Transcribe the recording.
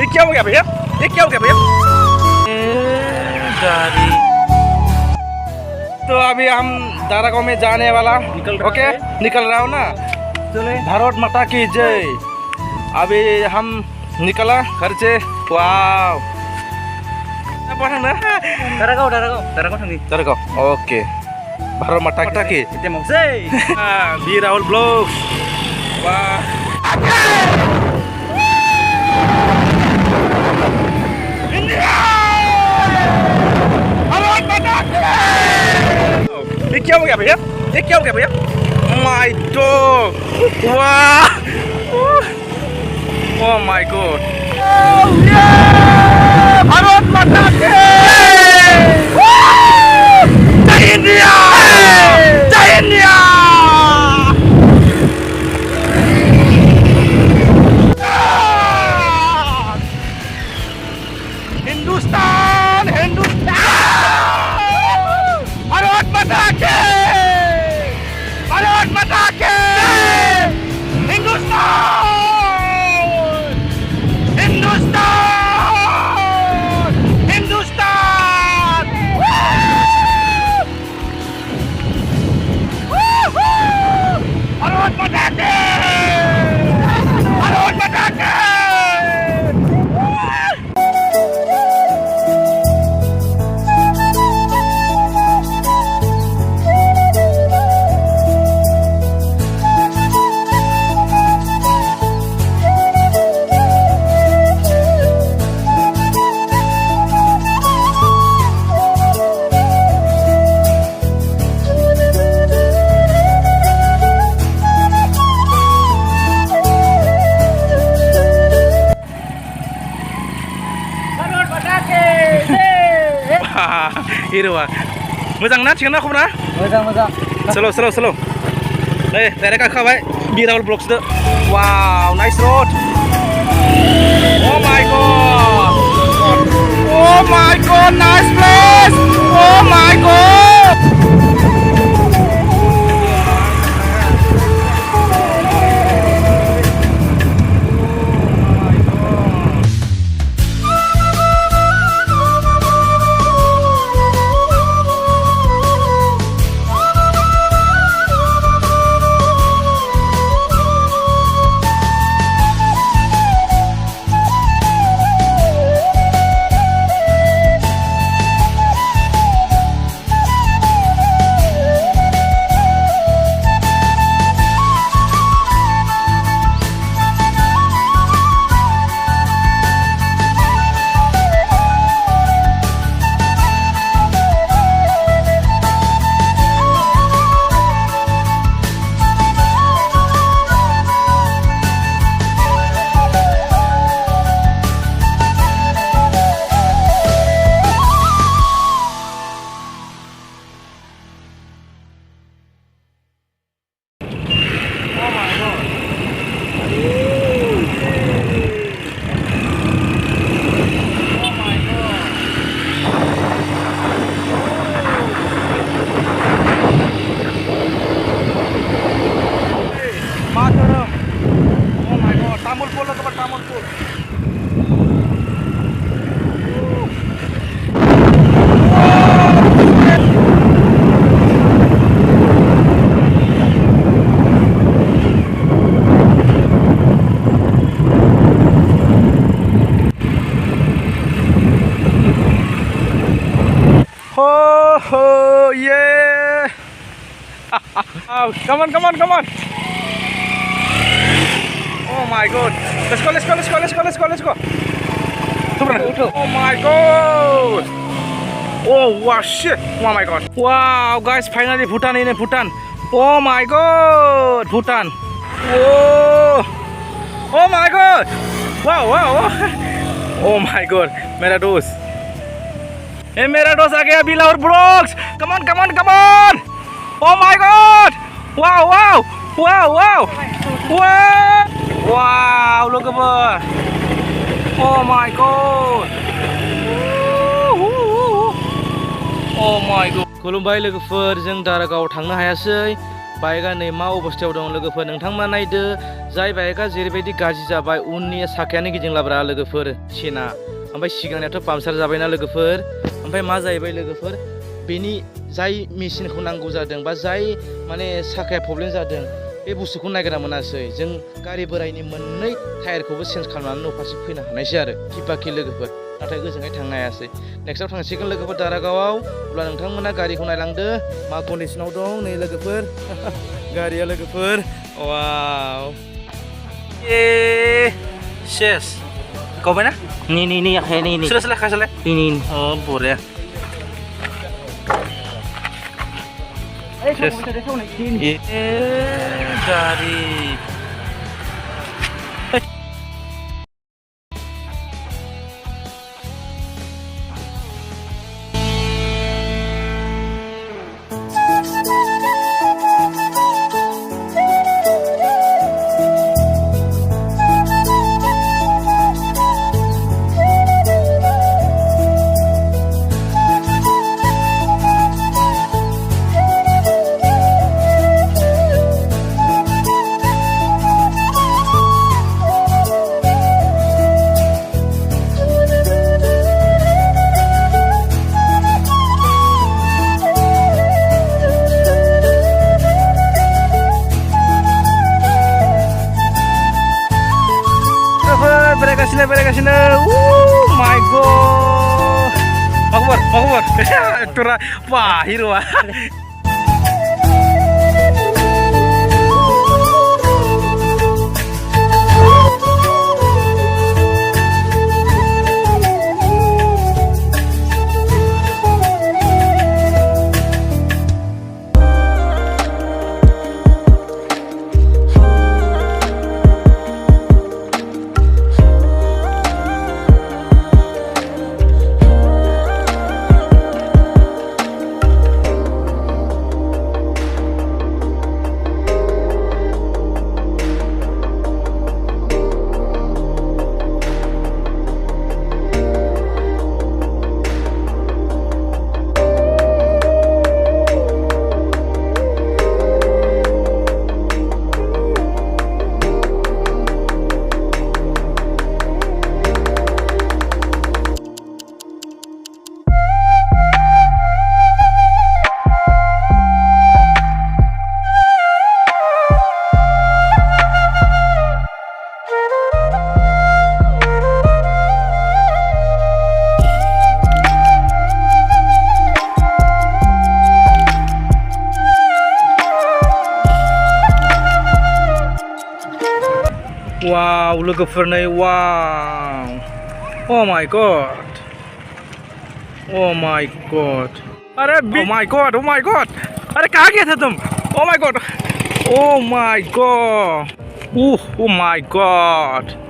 ये क्या हो गया भैया? ये क्या हो गया भैया? गाड़ी। तो अभी हम दारागांव में जाने वाला ओके निकल रहा हूँ ना। भारत माता की जय। अभी हम निकला घर से। वाव apa nang Daragoun oke Baro mata ki kita mau say di Rahul Vlog wah ये क्या हो गया भैया? ये क्या हो गया भैया? My dog wah oh my god oh yeah Bharat माता की जय इंडिया जय इंडिया हिंदुस्तान हिंदुस्तान भारत माता की Hindustan Hindustan Hero Muzang na chicken na khum na Slow slow Hey Bidi Akha bhai Bidi Akha Vlogs de Wow nice road Oh my god nice place Oh my god Oh yeah! Oh, come on! Oh my god! Let's go! Oh my god! Oh wow shit! Oh my god! Wow guys, finally Bhutan in Bhutan! Oh my god! Bhutan! Oh my god! Wow! Oh my god! मेरा दोस्त ये मेरा दोस्त आ गया Bidi Akha Vlogs come on oh my god wow Lwgwfwr oh my god oh my god खुलुमबाय लोगोफोर जों दारागाव थांनो हायासै बाइकआ नै मा अबस्थायाव दं लोगोफोर नोंथांमोना नायदो जाय बाइकआ जेरैबायदि गाज्रि जाबाय उननि साखायानो गिदिंलाब्रा लोगोफोर सेना ओमफ्राय सिगांनियाथ' पामचार जाबायना लोगोफोर ओमफ्राय मा जाहैबाय लोगोफोर बेनि जाय मेसिनखौ नांगौ जादों बा जाय माने साखाया प्रब्लेम जादों बे बुस्थुखौ नायग्रा मोनासै जों गारि बोरायनि मोननै टायारखौबो चेन्ज खालामनानै न' फारसे फैनो हानायसै आरो किपाकि लोगोफोर नाथाय ओजोंहाय थांनो हायासै नेक्स्टआव थांसिगोन लोगोफोर दारागावआव अब्ला नोंथांमोना गारिखौ नायलांदो मा कन्डिसनाव दं नै लोगोफोर गारिया लोगोफोर वाव cess गावबायना Ini akhay ini. sudah selesai Ini. oh boleh Ses. dari berekasina oh my god makmur tura pahir wah wow logofer नै wow oh my god अरे oh my god अरे कहाँ गए थे तुम oh my god oh my god